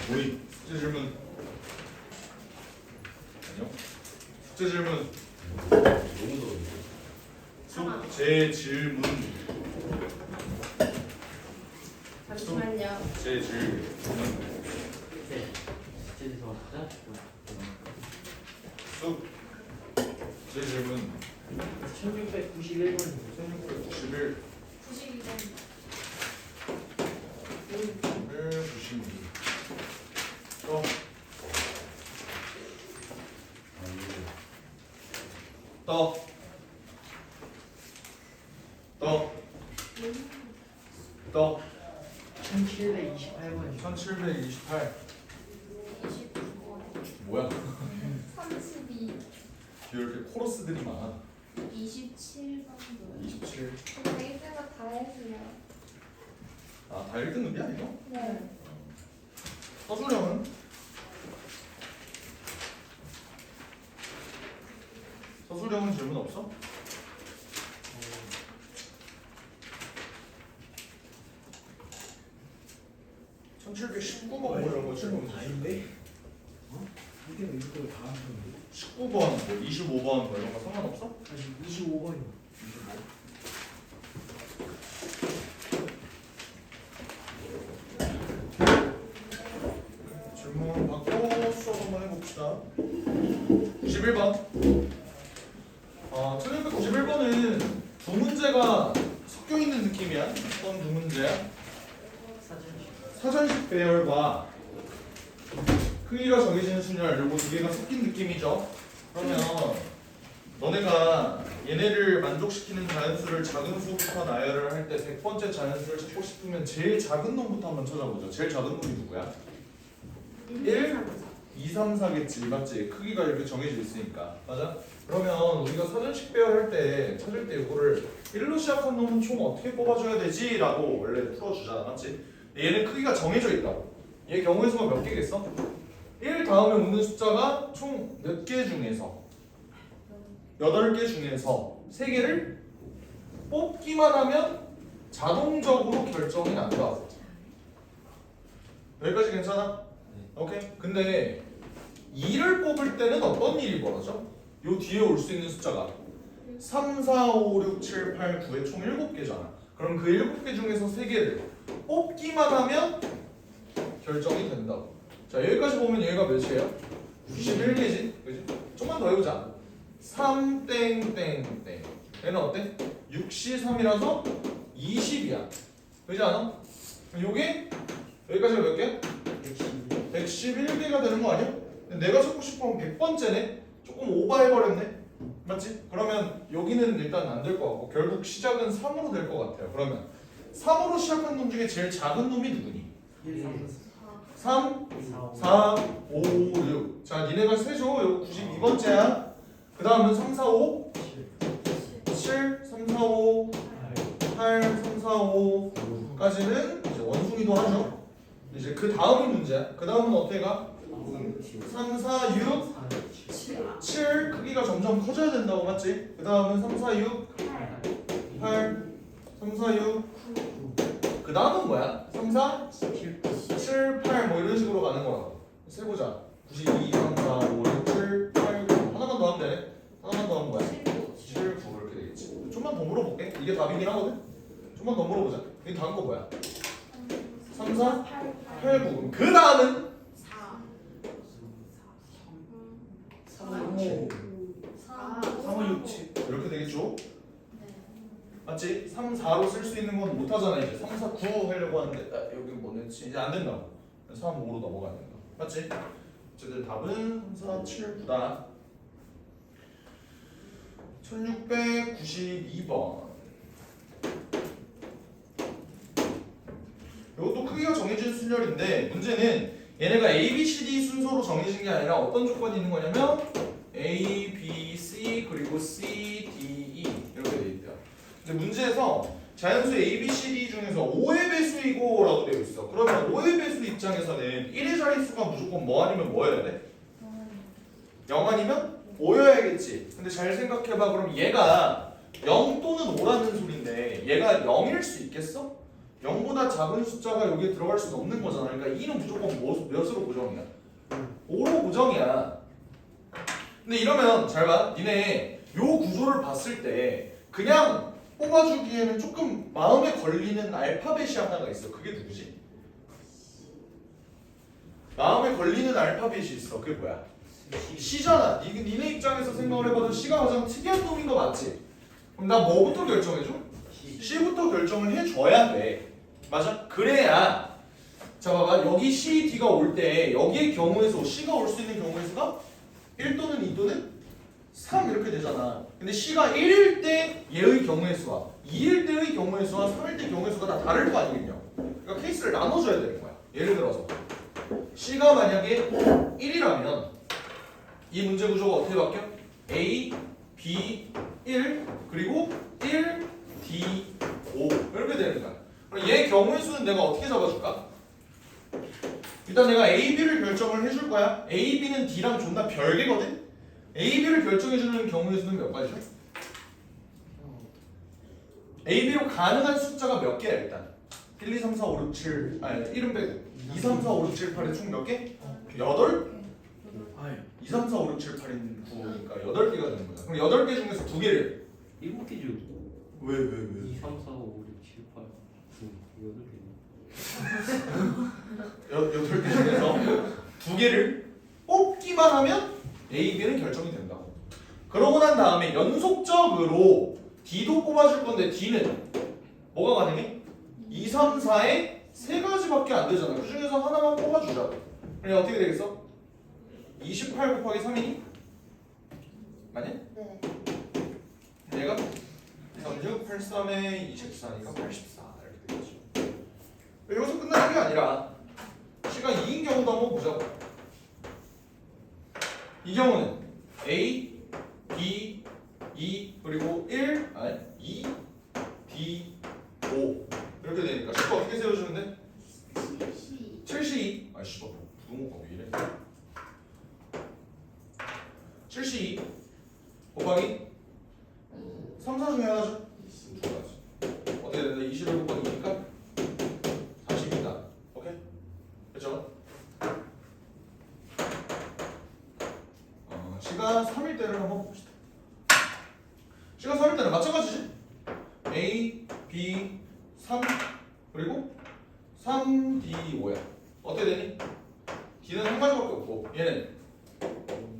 모의 숙제 질문. 아니요. 숙제 질문. 너무 더운데. 숙제 질문. 잠시만요. 숙제 질문. 네. 숙제에서 가자. 숙제 질문. 1691번. 1691. 92번. 92. 또. 또. 또. 또. 1728번. 1728. 29번. 뭐야? 32. 왜 이렇게 코러스들이 많아? 27번도. 27. 근데 이때가 다 했어요. 아, 다 1등급이야 이거? 네. 서술형은? 서술형은 질문 없어? 1719번 뭐 이런 거 질문 아닌데? 어? 이때가 이거 다 하는 건데? 19번, 뭐 25번 뭐 이런 거 상관없어? 아니 25번이요. 질문 받고 수업 한번 해봅시다. 91번. 1791번은 두 문제가 섞여 있는 느낌이야. 어떤 두 문제야? 사전식 배열과 크기가 정해지는 순열 요거 두 개가 섞인 느낌이죠. 그러면 너네가 얘네를 만족시키는 자연수를 작은 수부터 나열을 할 때 100번째 자연수를 찾고 싶으면 제일 작은 놈부터 한번 찾아보자. 제일 작은 놈이 누구야? 1, 2, 3, 4겠지. 맞지? 크기가 이렇게 정해져 있으니까. 맞아? 그러면 우리가 사전식 배열할 때 찾을 때 이거를 1로 시작한 놈은 총 어떻게 뽑아줘야 되지? 라고 원래 풀어주잖아. 맞지? 얘는 크기가 정해져 있다고. 얘 경우의 수가 몇 개겠어? 1 다음에 오는 숫자가 총 몇 개 중에서 8개 중에서 3개를 뽑기만 하면 자동적으로 결정이 난다. 여기까지 괜찮아? 오케이. 근데 2를 뽑을 때는 어떤 일이 벌어져? 요 뒤에 올 수 있는 숫자가 3, 4, 5, 6, 7, 8, 9에 총 7개잖아. 그럼 그 7개 중에서 3개를 뽑기만 하면 결정이 된다고. 자, 여기까지 보면 얘가 몇이에요? 91개지? 그지? 좀만 더 해보자. 3 땡땡땡. 얘는 어때? 6시 3이라서 20이야. 그지 않아? 요게 여기까지가 몇 개야? 111개가 되는 거 아니야? 내가 찾고 싶으면 100번째네? 조금 오버해버렸네? 맞지? 그러면 여기는 일단 안 될 것 같고 결국 시작은 3으로 될 것 같아요. 그러면 3으로 시작한 놈 중에 제일 작은 놈이 누구니? 3, 4, 5, 6. 자, 니네가 세줘. 여기 92번째야. 그 다음은 3, 4, 5, 7, 3, 4, 5, 8, 3, 4, 5까지는 이제 원숭이도 하죠. 이제 그 다음이 문제야. 그 다음은 어떻게 가? 3, 4, 6, 7 크기가 점점 커져야 된다고. 맞지? 그 다음은 3, 4, 6, 8, 3, 4, 6. 그 다음은 뭐야? 3, 4, 7, 8 뭐 이런 식으로 가는 거라고. 세보자. 92, 3, 4, 5, 6, 7, 8, 9. 하나만 더 하면 되네. 하나만 더 하면 뭐야? 7, 9 이렇게 되겠지. 좀만 더 물어볼게. 이게 답이긴 하거든? 좀만 더 물어보자. 이 다음 거 뭐야? 3, 4, 8, 9. 그 다음은 4. 3, 5, 3, 5, 6, 7 이렇게 되겠죠? 네. 맞지? 3, 4로 쓸 수 있는 건 못하잖아. 이제 3, 4, 9 하려고 하는데 여기 뭐 넣지? 이제 안 된다고. 3, 5로 넘어가야 된다. 맞지? 어쨌든 답은 3, 4, 7, 9다. 1692번. 이것도 크기가 정해진 순열인데 문제는 얘네가 A, B, C, D 순서로 정해진 게 아니라 어떤 조건이 있는 거냐면 A, B, C 그리고 C, D, E 이렇게 돼 있대요. 근데 문제에서 자연수 A, B, C, D 중에서 5의 배수이고 라고 되어 있어. 그러면 5의 배수 입장에서는 1의 자릿수가 무조건 뭐 아니면 뭐여야 돼? 0 아니면 5여야겠지. 근데 잘 생각해봐. 그럼 얘가 0 또는 5라는 소린데 얘가 0일 수 있겠어? 0보다 작은 숫자가 여기에 들어갈 수는 없는 거잖아. 그러니까 2는 무조건 몇으로 고정이야? 5로 고정이야. 근데 이러면 잘 봐. 니네 요 구조를 봤을 때 그냥 뽑아주기에는 조금 마음에 걸리는 알파벳이 하나가 있어. 그게 누구지? 마음에 걸리는 알파벳이 있어. 그게 뭐야? C잖아. 니네 입장에서 생각을 해봐도 C가 가장 특이한 놈인 거 맞지? 그럼 나 뭐부터 결정해줘? C부터 결정을 해줘야 돼. 맞아? 그래야 자 봐봐. 여기 C, D가 올 때 여기의 경우에서 C가 올 수 있는 경우의 수가 1 또는 2 또는 3 이렇게 되잖아. 근데 C가 1일 때 얘의 경우의 수와 2일 때의 경우의 수와 3일 때 경우의 수가 다 다를 거 아니겠냐. 그러니까 케이스를 나눠줘야 되는 거야. 예를 들어서 C가 만약에 1이라면 이 문제 구조가 어떻게 바뀌어? A, B, 1 그리고 1, D, 5 이렇게 되는 거야. 그럼 얘 경우의 수는 내가 어떻게 잡아줄까? 일단 내가 A, B를 결정을 해줄 거야. A, B는 D랑 존나 별개거든? A, B를 결정해주는 경우의 수는 몇 가지죠? A, B로 가능한 숫자가 몇 개야 일단? 1, 2, 3, 4, 5, 6, 7 아니 1은 빼고 2, 3, 4, 5, 6, 7, 8에 총 몇 개? 8? 2, 3, 4, 5, 6, 7, 8인 9니까 8개가 되는 거야. 그럼 8개 중에서 2개를 7개 중 왜? 2, 3, 4, 5, 6, 7, 8, 9, 8개 8개 중에서 2개를 뽑기만 하면 A, B는 결정이 된다고. 그러고 난 다음에 연속적으로 D도 뽑아줄 건데 D는 뭐가 가능해? 2, 3, 4에 3가지밖에 안 되잖아. 그 중에서 하나만 뽑아주자. 그럼 어떻게 되겠어? 28 곱하기 3이니? 맞냐? 네. 얘가 36, 83에 24니까 84 이렇게 되겠죠. 여기서 끝나는 게 아니라 C가 2인 경우도 한번 보자고. 이 경우는 A, B, 2 그리고 1, 아니 2, B, 5 이렇게 되니까 C가 어떻게 세워주는데? 72 아 씨발 부동호가 왜 이래? 72 곱하기 3, 4 중에 하나죠? 두 가지. 어떻게 된다? 21 곱하기 2니까 40이다. 오케이? 됐죠? C가 3일 때를 한번 봅시다. C가 3일 때는 마찬가지지? A, B, 3 그리고 3, D, 5야. 어떻게 되니? D는 한 가지밖에 없고 얘는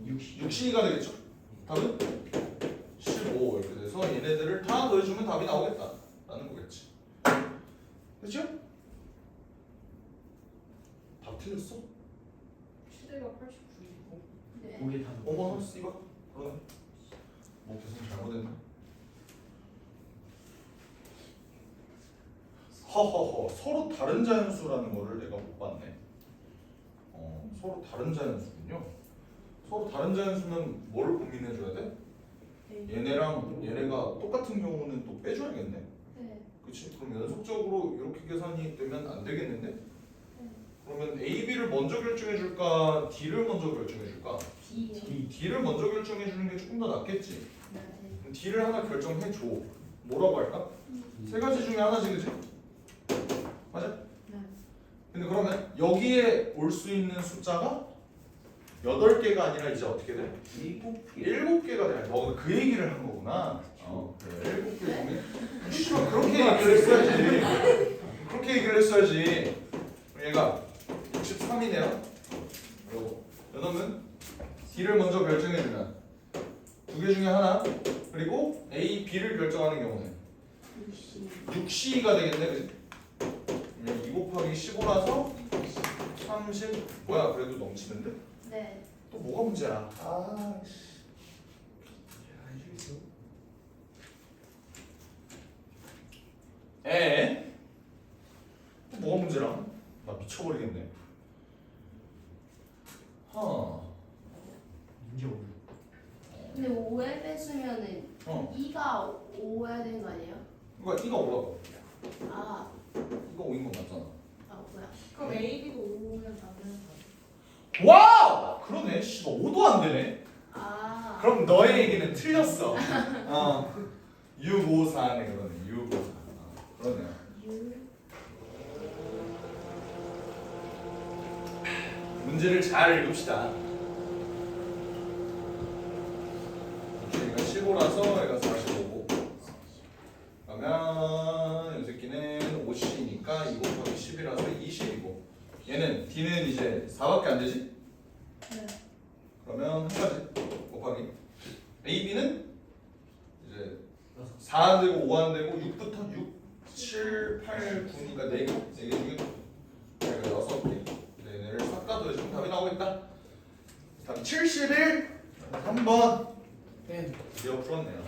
60가 되겠죠? 답은 15 이렇게 돼서 얘네들을 다 더해주면 답이 나오겠다 라는 거겠지. 됐죠? 답 틀렸어? 시대가 89이고. 네. 고개 다 어머 씨발 그러네. 뭐 계속 잘못했나? 허허허 서로 다른 자연수라는 거를 내가 못 봤네. 서로 다른 자연수군요. 서로 다른 자연수는 뭐를 고민해줘야 돼? 얘네랑 얘네가 똑같은 경우는 또 빼줘야겠네. 네. 그치? 그럼 연속적으로 이렇게 계산이 되면 안 되겠는데? 네. 그러면 A, B를 먼저 결정해줄까? D를 먼저 결정해줄까? B요. D를 먼저 결정해주는 게 조금 더 낫겠지? 네. 그럼 D를 하나 결정해줘. 뭐라고 할까? 세 가지 중에 하나지 그치? 맞아? 네. 근데 그러면 여기에 올 수 있는 숫자가 8개가 아니라 이제 어떻게 돼? 7개가 돼. 너가 그 얘기를 한 거구나. 그래. 7개 중에 씨발 그렇게 얘기를 했어야지. 그렇게 얘기를 했어야지. 얘가 63이네요. 그리고 여러분 D를 먼저 결정해주면 2개 중에 하나 그리고 A, B를 결정하는 경우는 6C가 되겠네. 그치? 2 곱하기 15라서 30 뭐야 그래도 넘치는데? 네. 또 뭐가 문제야? 또 뭐가 문제라? 나 미쳐버리겠네. 문제 없네. 근데 5에 뺐으면은 2가 5해야 되는 거 아니에요? 그러니까 이가 오라고. 아, 이가 5인 건 맞잖아. 뭐야? 그럼 AB도 5면 답은 와우! 그러네. 씨발 5도 안 되네. 아. 그럼 너의 얘기는 틀렸어. 6, 5, 4네 그러네. 6, 5, 4. 그러네요. 6. 문제를 잘 읽읍시다. 얘가 15라서 얘가 45고 그러면 이 새끼는 50이니까 2 곱하기 10이라서 20이고 얘는 D는 이제 4밖에 안 되지? 네. 그러면 한 가지 곱하기 A, B는 이제 4 안 되고 5 안 되고 6부터 6, 7, 8, 9니까 4개 4개 중에 얘가 6개 얘네를 섞어도해주면 답이 나오겠다. 답 71 3번 이어 풀었네요.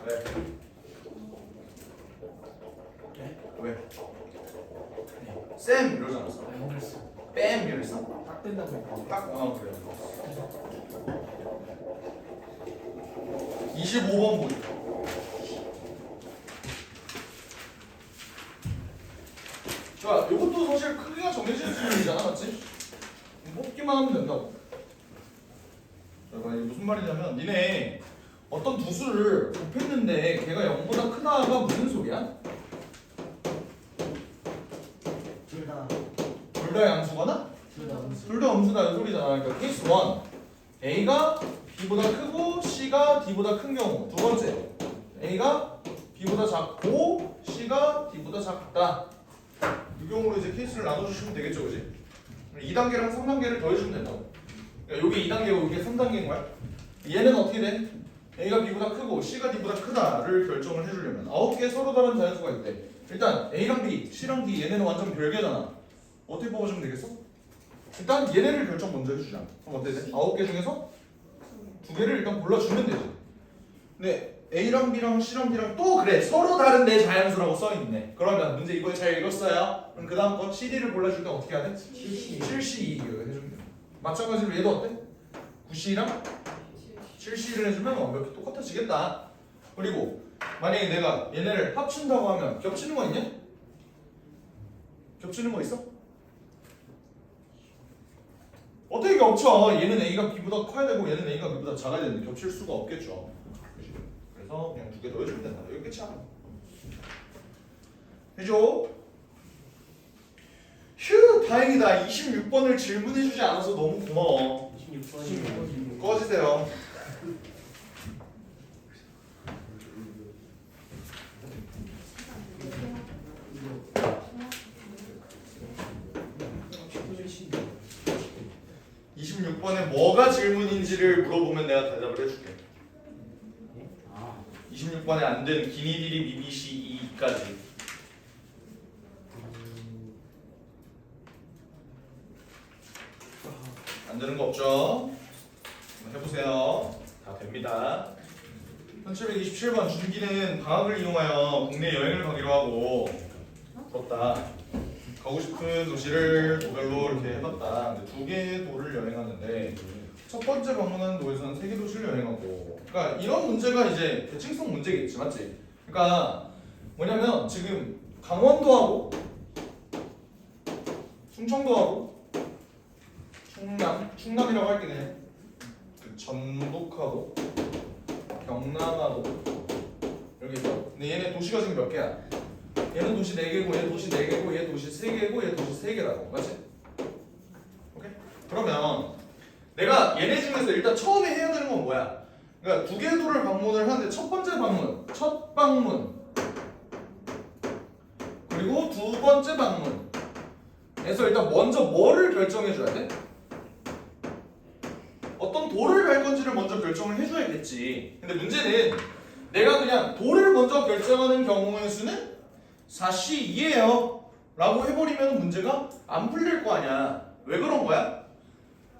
왜? 왜? 쌤 이러잖아. 뺨 이랬어. 딱 된다고 딱 그래요. 25번 보죠. 자, 이것도 사실 크기가 정해진 수준이잖아, 맞지? 뽑기만 하면 된다고. 자, 이게 무슨 말이냐면 니네 어떤 두 수를 곱했는데 걔가 0보다 크다가 무슨 소리야? 둘다 둘 다 양수거나? 음수 둘 다 음수다 이 소리잖아. 그러니까 케이스 1 A가 B보다 크고 C가 D보다 큰 경우. 두 번째 A가 B보다 작고 C가 D보다 작다. 이 경우로 이제 케이스를 나눠주시면 되겠죠, 그지? 2단계랑 3단계를 더해주면 된다고. 그러니까 여기 2단계고 이게 3단계인 거야. 얘는 어떻게 돼? A가 B보다 크고 C가 D보다 크다를 결정을 해주려면 9개 서로 다른 자연수가 있대. 일단 A랑 B, C랑 D 얘네는 완전 별개잖아. 어떻게 뽑아주면 되겠어? 일단 얘네를 결정 먼저 해주자. 그럼 어떻게 돼? 9개 중에서 2개를 일단 골라주면 되지. 근데 A랑 B랑 C랑 D랑 또 그래 서로 다른 내 자연수라고 써있네. 그러면 문제 이거 잘 읽었어요? 그럼 그 다음 거 CD를 골라줄 때 어떻게 해야 돼? 7C 해주면 돼. 마찬가지로 얘도 어때? 9C랑 7C를 해주면 완벽히 똑같아지겠다. 그리고 만약에 내가 얘네를 합친다고 하면 겹치는 거 있냐? 겹치는 거 있어? 어떻게 겹쳐? 얘는 A가 B보다 커야 되고 얘는 A가 B보다 작아야 되는데 겹칠 수가 없겠죠. 그래서 그냥 2개 넣어주면 된다. 여기 끝이야. 해줘. 휴, 다행이다. 26번을 질문해주지 않아서 너무 고마워. 26번이면 꺼지세요. 신기해. 26번에 뭐가 질문인지를 물어보면 내가 대답을 해줄게. 26번에 안 된 기니디리 미비시 2까지. 안 되는 거 없죠? 한번 해보세요. 다 됩니다. 1727번 준기는 방학을 이용하여 국내 여행을 가기로 하고 부럽다. 가고 싶은 도시를 도별로 이렇게 해봤다. 근데 2개의 도를 여행하는데 첫 번째 방문하는 도에서는 3개 도시를 여행하고. 그러니까 이런 문제가 이제 대칭성 문제겠지, 맞지? 그러니까 뭐냐면 지금 강원도하고 충청도하고 충남이라고 할게 그냥. 그 전북하고 경남하고 여기 있어. 근데 얘네 도시가 지금 몇 개야? 얘는 도시 4개고 얘 도시 4개고 얘 도시 3개고 얘 도시 3개라고. 맞지? 오케이? 그러면 내가 얘네 중에서 일단 처음에 해야 되는 건 뭐야? 그러니까 2개의 도를 방문을 하는데 첫 번째 방문, 첫 방문 그리고 두 번째 방문에서 일단 먼저 뭐를 결정해 줘야 돼? 어떤 도를 갈 건지를 먼저 결정을 해줘야겠지. 근데 문제는 내가 그냥 도를 먼저 결정하는 경우의 수는 4C2예요 라고 해버리면 문제가 안 풀릴 거 아니야. 왜 그런 거야?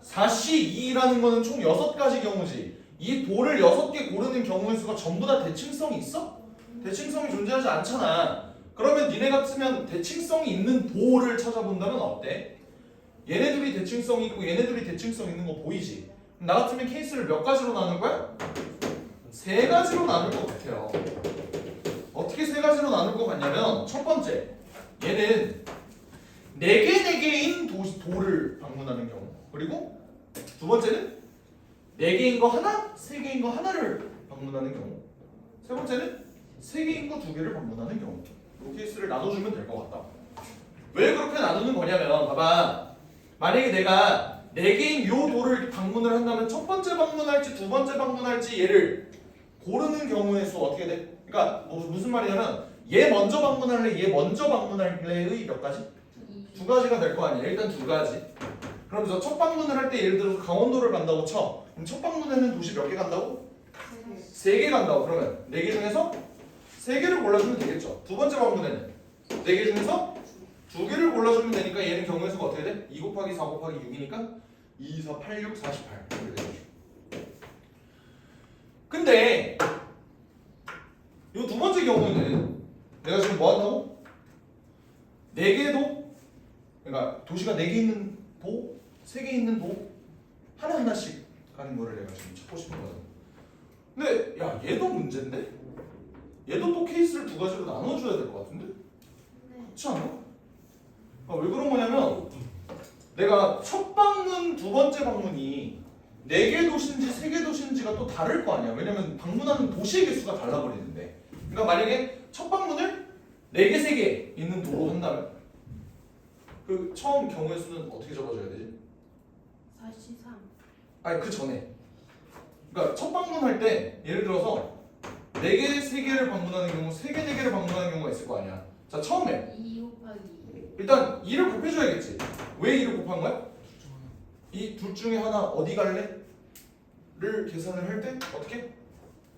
4C2라는 거는 총 6가지 경우지. 이 도를 6개 고르는 경우의 수가 전부 다 대칭성이 있어? 대칭성이 존재하지 않잖아. 그러면 니네 같으면 대칭성이 있는 도를 찾아본다면 어때? 얘네들이 대칭성이 있고 얘네들이 대칭성 있는 거 보이지? 그럼 나 같으면 케이스를 몇 가지로 나눌 거야? 3가지로 나눌 것 같아요. 어떻게 3가지로 나눌 것 같냐면 첫 번째, 얘는 4개인 도를 방문하는 경우. 그리고 두 번째는 4개인 거 하나, 3개인 거 하나를 방문하는 경우. 세 번째는 3개인 거 2개를 방문하는 경우. 이 케이스를 나눠주면 될 것 같다. 왜 그렇게 나누는 거냐면 봐봐. 만약에 내가 네 개인 요 도를 방문을 한다면 첫 번째 방문할지 두 번째 방문할지 얘를 고르는 경우의 수 어떻게 돼? 그러니까 무슨 말이냐면 얘 먼저 방문할래 얘 먼저 방문할래의 몇 가지? 두 가지가 될 거 아니야. 일단 두 가지. 그러면서 첫 방문을 할 때 예를 들어서 강원도를 간다고 쳐. 그럼 첫 방문에는 도시 몇 개 간다고? 세 개 간다고. 그러면 네 개 중에서 세 개를 골라주면 되겠죠. 두 번째 방문에는 네 개 중에서 두 개를 골라주면 되니까 얘는 경우의 수가 어떻게 돼? 2 곱하기 4 곱하기 6이니까 2, 4, 8, 6, 48 이렇게 되죠. 근데 이 두 번째 경우에는 내가 지금 뭐 한다고? 네 개도 그러니까 도시가 4개 있는 도, 3개 있는 도 하나하나씩 가는 거를 내가 지금 찾고 싶은 거거든. 근데 야 얘도 문제인데? 얘도 또 케이스를 두 가지로 나눠줘야 될 것 같은데? 그렇지 않아? 아, 왜 그런 거냐면 내가 첫 방문, 두 번째 방문이 4개 도시인지 3개 도시인지가 또 다를 거 아니야. 왜냐면 방문하는 도시의 개수가 달라버리는데. 그러니까 만약에 첫 방문을 4개, 3개 있는 도로 한다면 그 처음 경우의 수는 어떻게 적어줘야 되지? 43. 아니 그 전에. 그러니까 첫 방문할 때 예를 들어서 4개, 3개를 방문하는 경우, 3개, 4개를 방문하는 경우가 있을 거 아니야. 자 처음에 2 곱하기 일단 2를 곱해줘야겠지. 왜 2를 곱한 거야? 이 둘 중에 하나 어디 갈래? 를 계산을 할 때 어떻게?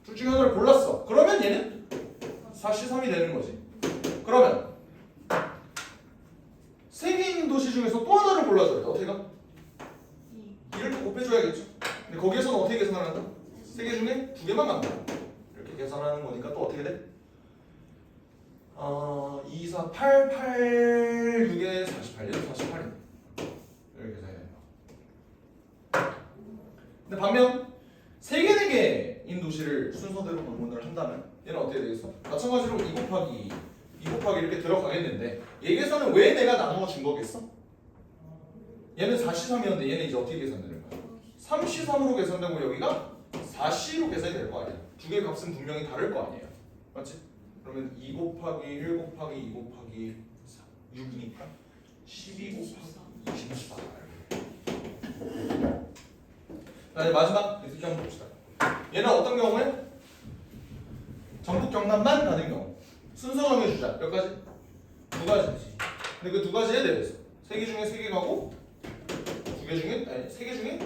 둘 중에 하나를 골랐어. 그러면 얘는 43이 되는 거지. 그러면 3개 있는 도시 중에서 또 하나를 골라줘야 돼. 어떻게 가? 2를 또 곱해줘야겠죠. 근데 거기에서는 어떻게 계산을 한다? 3개 중에 2개만 간다. 이렇게 계산하는 거니까 또 어떻게 돼? 2, 4, 8, 8, 6에 48, 얘도 48이네. 이렇게 계산해야 된다. 근데 반면 3개, 4개인 도시를 순서대로 방문을 한다면 얘는 어떻게 되겠어? 마찬가지로 2 곱하기 이렇게 들어가겠는데 얘 계산은 왜 내가 나누어 준 거겠어? 얘는 43이었는데 얘는 이제 어떻게 계산되는 거야? 3C3으로 계산되고 여기가 4C로 계산이 될 거 아니야. 두 개의 값은 분명히 다를 거 아니에요. 맞지? 그러면 2 곱하기 1 곱하기 2 곱하기 6이니까 12 곱하기 24. 자 이제 마지막 이 새끼 한번 봅시다. 얘는 어떤 경우에? 전북 경남만 가는 경우. 순서 정해주자. 몇 가지? 두 가지지. 근데 그 두 가지에 대해서 3개 중에 3개 가고 2개 중에 아니 3개 중에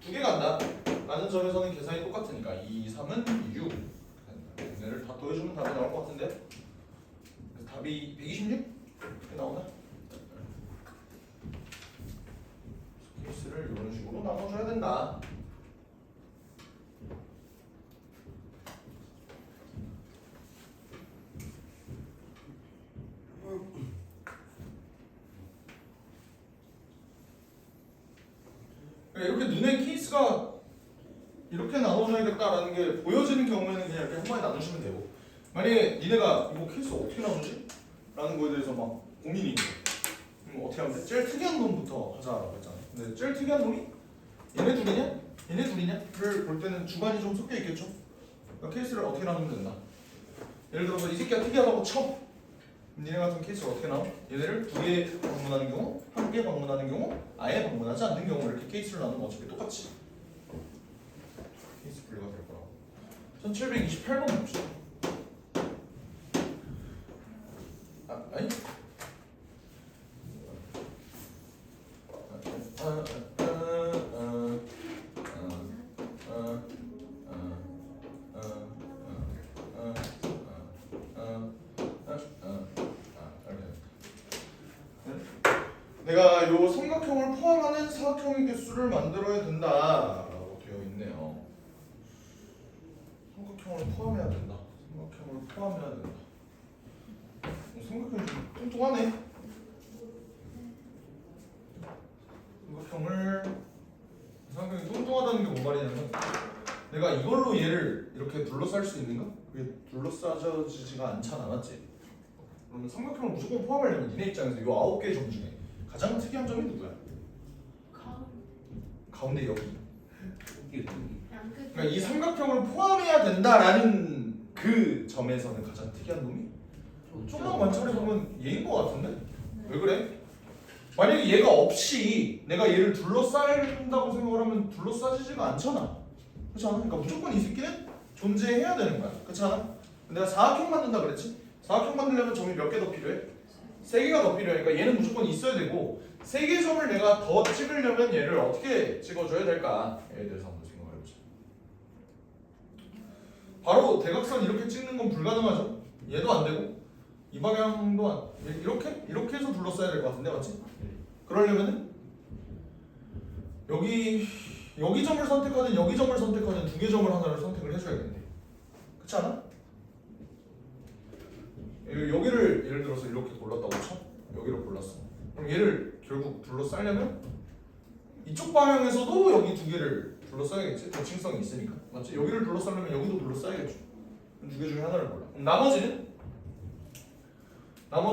2개 간다 라는 점에서는 계산이 똑같으니까 2, 3은 6 얘네를 다 더해주면 답이 나올 것 같은데 답이 126? 이렇게 나오나? 케이스를 이런 식으로 나눠줘야 된다. 이렇게 눈에 케이스가 이렇게 나눠줘야겠다라는 게 보여지는 경우에는 그냥 이렇게 한 번에 나누시면 되고 만약에 니네가 이거 케이스 어떻게 나누지? 라는 거에 대해서 막 고민이 있고 어떻게 하면 돼? 제일 특이한 놈부터 하자라고 했잖아. 근데 제일 특이한 놈이 얘네 둘이냐? 얘네 둘이냐?를 볼 때는 주관이 좀 섞여 있겠죠? 그러니까 케이스를 어떻게 나누면 된다. 예를 들어서 이 새끼가 특이하다고 쳐. 니네 같은 케이스가 어떻게 나와? 얘네를 2개 방문하는 경우, 1개 방문하는 경우, 아예 방문하지 않는 경우 이렇게 케이스를 나누면 어차피 똑같이 케이스 분류가 될 거라고. 1728번 봅시다. 아니? 내가 요 삼각형을 포함하는 사각형의 개수를 만들어야 된다라고 되어 있네요. 삼각형을 포함해야 된다. 삼각형을 포함해야 된다. 삼각형이 좀 뚱뚱하네. 삼각형이 뚱뚱하다는 게 뭔 말이냐면 내가 이걸로 얘를 이렇게 둘러쌀 수 있는가? 그게 둘러싸지지가 않잖아, 맞지? 그러면 삼각형을 무조건 포함하려면 니네 입장에서 이 9개의 점 중에 가장 특이한 점이 누구야? 가운데 여기. 그러니까 이 삼각형을 포함해야 된다라는 그 점에서는 가장 특이한 놈이 조금만 관찰해 보면 얘인 것 같은데? 왜 그래? 만약에 얘가 없이 내가 얘를 둘러싸야 된다고 생각을 하면 둘러싸지지가 않잖아. 그렇지 않아? 그러니까 무조건 이 새끼는 존재해야 되는 거야. 그렇지 않아? 내가 사각형 만든다 그랬지? 사각형 만들려면 점이 몇 개 더 필요해? 3개가 더 필요해. 그러니까 얘는 무조건 있어야 되고 3개 점을 내가 더 찍으려면 얘를 어떻게 찍어줘야 될까에 대해서 한번 생각을 해보자. 바로 대각선 이렇게 찍는 건 불가능하죠? 얘도 안 되고 이 방향도 안 이렇게 해서 둘러싸야 될 것 같은데 맞지? 그러려면은 여기 점을 선택하든 여기 점을 선택하든 2개 점을 하나를 선택을 해줘야겠네. 그렇지 않아? 여기를 예를 들어서 이렇게 골랐다고 쳐? 여기를 골랐어. 그럼 얘를 결국 둘러싸려면 이쪽 방향에서도 여기 2개를 둘러싸야겠지? 대칭성이 있으니까 맞지? 여기를 둘러싸려면 여기도 둘러싸야겠죠. 2개 중에 하나를 골라. 그럼 나머지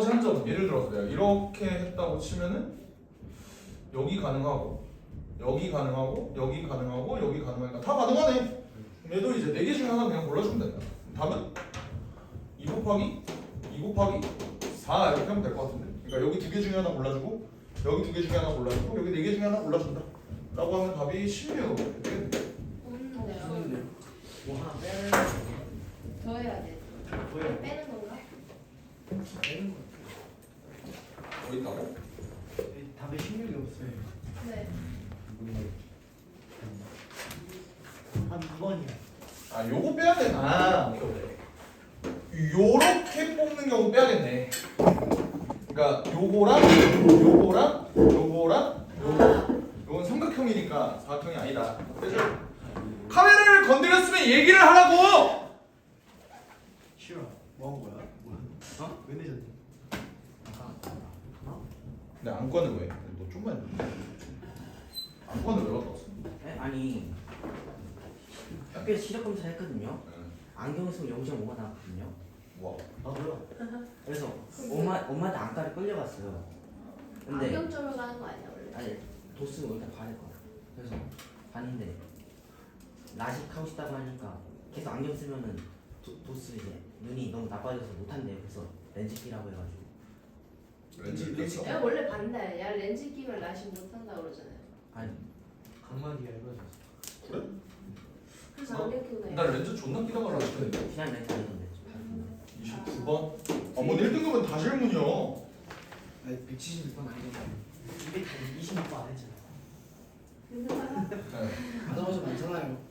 한 점, 예를 들어서 내가 이렇게 했다고 치면은 여기 가능하고 여기 가능하고 여기 가능하고 여기 가능하니까 다 가능하네. 얘도 이제 4개 중에 하나 그냥 골라주면 된다. 답은 2 곱하기 4 이렇게 하면 될 것 같은데. 그러니까 여기 2개 중에 하나 골라주고 여기 2개 중에 하나 골라주고 여기 4개 중에 하나 골라준다 라고 하면 답이 16 이렇게 되겠네. 없는데요. 뭐 하나 빼는 더 해야 돼. 거예요. 빼는 건가? 빼는 거. 어디 있다고? 답에 16이 없어요. 네. 한 2번이야. 아 요거 빼야 돼. 아 오케이. 요렇게 뽑는 경우 빼야겠네. 그러니까 요거랑 요건 삼각형이니까 사각형이 아니다. 그죠? 카메라를 건드렸으면 얘기를 하라고. 싫어. 뭐 한 거야? 뭐야? 어? 왜 늦었니? 근데 안건은 왜? 너 좀만 했는데. 안건은 왜 갔다 왔어? 네? 아니 학교에서 시력 검사 했거든요. 안경 쓰면 0.5가 나왔거든요. 와. 아 뭐야? 그래서 엄마한테 안과를 끌려갔어요. 근데 안경점을 가는 거 아니야 원래? 아니 도수 일단 봐야 될 것 같아. 그래서 봤는데 라식하고 싶다고 하니까 계속 안경 쓰면은 도수 이제 눈이 너무 나빠져서 못한대요. 그래서 렌즈 끼라고 해가지고 렌즈 꼈어? 내가 원래 반대. 야 렌즈 끼면 라식 못한다 그러잖아요. 아니 각막이 얇아졌어. 그래? 그래서 안경 끼고 다녀. 나 렌즈 존나 끼다 말라 했는데. 그냥 렌즈 아니던데. 29번? 어머 1등급은 다 질문이요. 아니 176번 아니잖아. 226번 안 했잖아. 네. 받아봐서 많잖아요.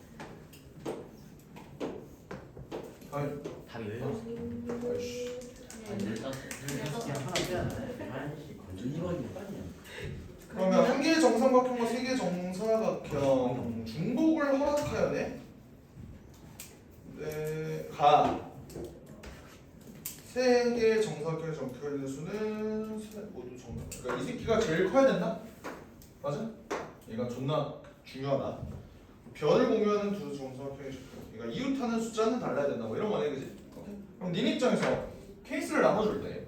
아니, 답이 왜 이러지? 아이씨. 그냥 하나 빼야 돼. 아저씨 건전 2번이 빨리야. 그러면 한 개의 정삼각형과 세 개의 정사각형 중복을 허락해야 돼? 네, 세 개의 정사각형의 정표의 수는 모두 정답. 그러니까 이 새끼가 제일 커야 된다? 맞아? 얘가 존나 중요하다. 변을 공유하는 두 정사각형의 정표. 그러니까 이웃하는 숫자는 달라야 된다. 뭐 이런 거네, 그지? 오케이? 그럼 네 입장에서 케이스를 나눠줄 때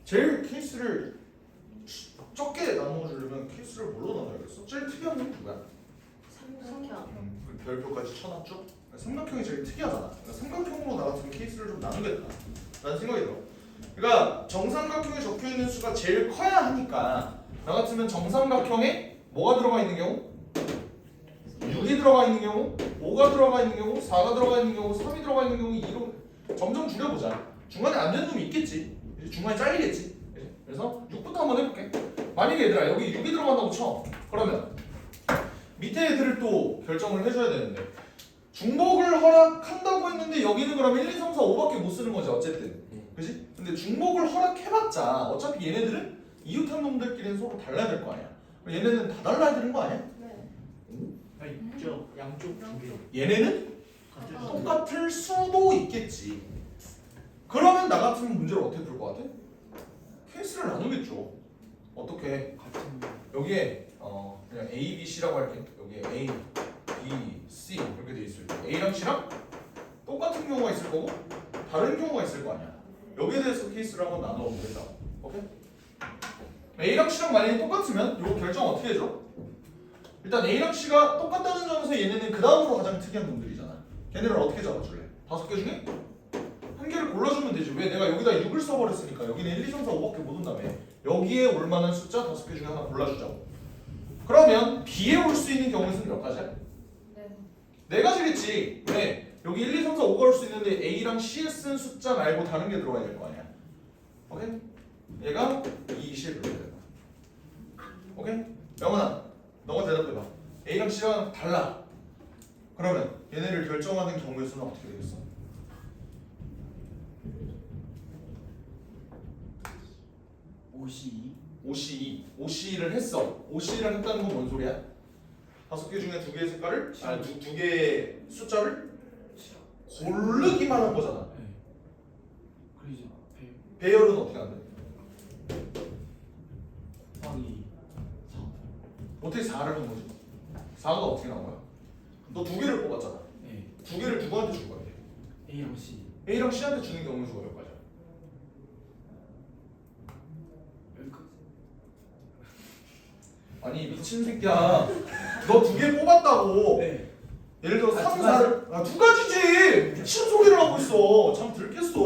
제일 케이스를 적게 나눠주려면 케이스를 뭘로 나눠야겠어? 제일 특이한 건 누구야? 삼각형. 그 별표까지 쳐놨죠? 삼각형이 제일 특이하잖아. 그러니까 삼각형으로 나 같으면 케이스를 좀 나누겠다 라는 생각이 들어. 그러니까 정삼각형에 적혀있는 수가 제일 커야 하니까 나 같으면 정삼각형에 뭐가 들어가 있는 경우? 6이 들어가 있는 경우, 5가 들어가 있는 경우, 4가 들어가 있는 경우, 3이 들어가 있는 경우 2로 점점 줄여보자. 중간에 안 되는 놈이 있겠지. 중간에 잘리겠지. 그래서 6부터 한번 해볼게. 만약에 얘들아 여기 6이 들어간다고 쳐. 그러면 밑에 애들을 또 결정을 해줘야 되는데 중복을 허락한다고 했는데 여기는 그럼 1, 2, 3, 4, 5밖에 못 쓰는 거지 어쨌든. 그지? 근데 중복을 허락해봤자 어차피 얘네들은 이웃한 놈들끼리는 서로 달라야 될 거 아니야. 얘네는 다 달라야 되는 거 아니야? 네. 아니 저 양쪽 두 개. 얘네는 같은 어. 똑같을 수도 있겠지. 그러면 나 같으면 문제를 어떻게 풀 것 같아? 케이스를 나누겠죠. 어떻게? 같은 여기에 그냥 A, B, C라고 할게. 여기에 A, B, C 이렇게 돼 있을 때 A랑 C랑 똑같은 경우가 있을 거고 다른 경우가 있을 거 아니야. 여기에 대해서 케이스를 한번 나눠 보겠다. 오케이? A랑 C랑 만약에 똑같으면 이거 결정 어떻게 해줘? 일단 A랑 C가 똑같다는 점에서 얘네는 그 다음으로 가장 특이한 놈들이잖아. 걔네를 어떻게 잡아줄래? 5개 중에? 한 한 개를 골라주면 되지. 왜? 내가 여기다 6을 써버렸으니까 여기는 1, 2, 3, 4, 5밖에 못 온다며. 여기에 올 만한 숫자 5개 중에 하나 골라주자고. 그러면 B에 올 수 있는 경우의 수는 몇 가지야? 네 가지겠지. 왜? 여기 1, 2, 3, 4, 5가 올 수 있는데 A랑 C에 쓴 숫자 말고 다른 게 들어가야 될 거 아니야. 오케이? 얘가 20 이렇게 된다. 오케이? 영원아, 너가 대답해봐. A랑 C랑 달라. 그러면 얘네를 결정하는 경우의 수는 어떻게 되겠어? OC를 했어. OC를 했다는 건 뭔 소리야? 5개 중에 2개의 색깔을 두 개의 숫자를 고르기만 한 거잖아. 네. 그러죠. 배열은 어떻게 한대? 곱하기 4. 어떻게 4를 한 거지? 4가 어떻게 나온 거야? 너 2개를 뽑았잖아. 네. 2개를 누구한테 줄 거야? A랑 C. A랑 C한테 주는 경우의 수가 몇 가지야? 여기까지. 아니 미친 새끼야. 너 2개 뽑았다고. 네. 예를 들어 아, 3, 두 4를 두 가지지. 미친 소리를 하고 있어. 참 들겠어.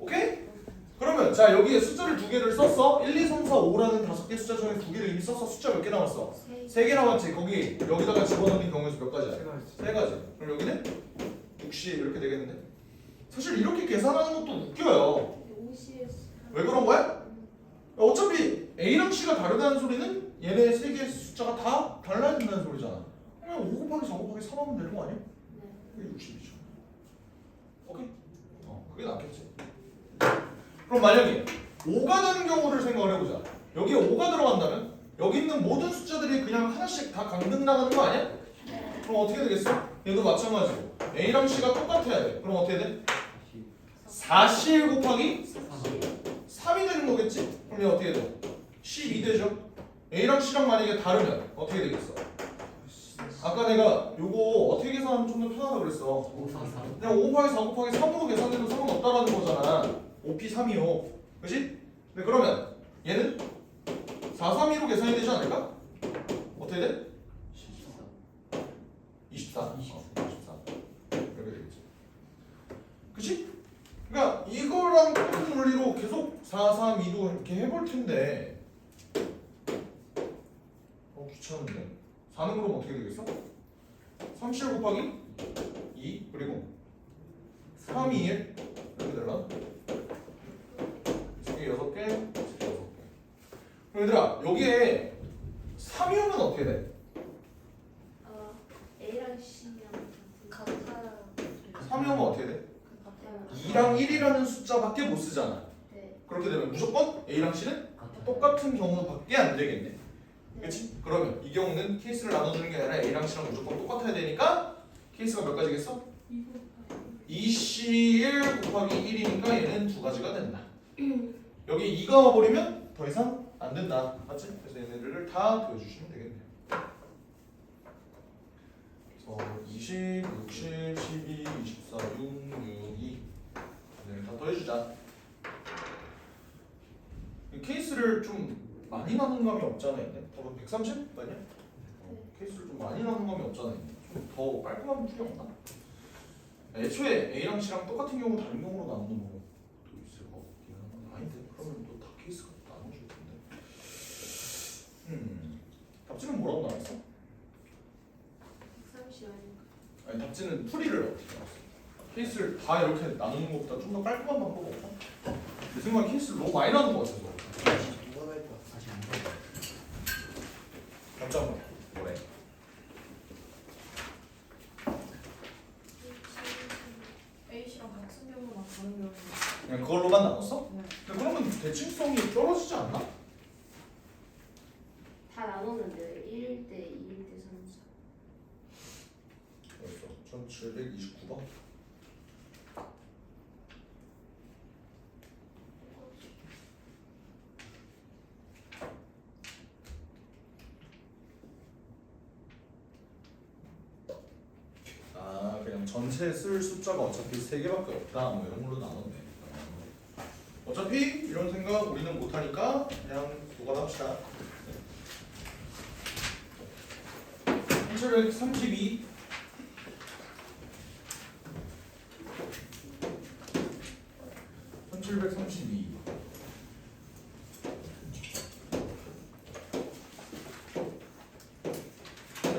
오케이? 그러면 자 여기에 숫자를 2개를 썼어. 1, 2, 3, 4, 5라는 5개 숫자 중에 2개를 이미 썼어. 숫자 몇 개 남았어? 3개 남았지. 거기 여기다가 집어넣는 경우의 수 몇 가지야? 제가 3가지. 그럼 여기는 60 이렇게 되겠는데? 사실 이렇게 계산하는 것도 웃겨요. 왜 그런 거야? 어차피 A랑 C가 다르다는 소리는 얘네 3개의 숫자가 다 달라야 된다는 소리잖아. 그냥 5 곱하기 4 곱하기 3 하면 되는 거 아니야? 그게 60이죠. 오케이? 그게 낫겠지. 그럼 만약에 5가 되는 경우를 생각을 해보자. 여기에 5가 들어간다면 여기 있는 모든 숫자들이 그냥 하나씩 다 강등 나가는 거 아니야? 그럼 어떻게 되겠어? 얘도 마찬가지고 A랑 C가 똑같아야 돼. 그럼 어떻게 돼? 40 곱하기 3이 되는 거겠지? 그럼 얘 어떻게 돼? 12 되죠? A랑 C랑 만약에 다르면 어떻게 되겠어? 아까 내가 요거 어떻게 계산하면 좀 더 편하다 그랬어. 5, 4, 4. 그냥 5 곱하기 4 곱하기 3으로 계산해도 상관없다라는 거잖아. 5P 3이요. 그치? 네, 그러면 얘는 4, 3, 2로 계산이 되지 않을까? 어떻게 돼? 24? 24. 이렇게 되겠지. 그치? 그러니까 이거랑 똑같은 논리로 계속 4, 3, 2도 이렇게 해볼 텐데 귀찮은데 4는 그럼 어떻게 되겠어? 37 곱하기 2 그리고 3, 2, 1 이렇게 되려나? 이게 6개, 이게 6개. 그럼 얘들아 여기에 3이 오면 어떻게 돼? A랑 C랑 같아요. 3이 오면 어떻게 돼? 같아요. 2랑 1이라는 숫자밖에 못 쓰잖아. 네. 그렇게 되면 무조건 A랑 C는 똑같은 경우밖에 안 되겠네. 그렇지? 그러면 이 경우는 케이스를 나눠주는 게 아니라 A랑 C랑 무조건 똑같아야 되니까 케이스가 몇 가지겠어? 2C1 곱하기 1이니까 얘는 2가지가 된다. 여기 2가 와버리면 더 이상 안 된다. 맞지? 그래서 얘네들을 다 더해주시면 되겠네요. 그래서 20, 60, 12, 24, 6, 6, 2 얘네를 다 더해주자. 이 케이스를 좀 많이 나눈 감이 없잖아 얘네. 130? 맞냐? 케이스를 좀 많이 나눈 감이 없잖아 얘네. 좀 더 깔끔한 풀이 없나? 애초에 A랑 C랑 똑같은 경우 다른 경우로 나누는 경우도 있을 것 같긴 한데 아닌데 그러면 또 다 케이스가 나눠질 텐데. 답지는 뭐라고 나왔어? 30 아닌가? 아니 답지는 풀이를 어떻게 나왔어? 케이스를 다 이렇게 나누는 것보다 좀 더 깔끔한 방법 없어? 내 생각에 케이스를 너무 많이 나눈 것 같아서. 뭐가 할까? 다시 안 돼. 답장 뭐래? A씨랑 같은 경우나 다른 경우나 그냥 그걸로만 나눴어? 네. 근데 그러면 대칭성이 떨어지지 않나? 다 나눴는데 1대 2대 3, 4. 됐어. 1729번. 아 그냥 전체 쓸 숫자가 어차피 3개밖에 없다 뭐 이런 걸로 나눴네. 어차피 이런 생각 우리는 못하니까 그냥 노가합시다. 1732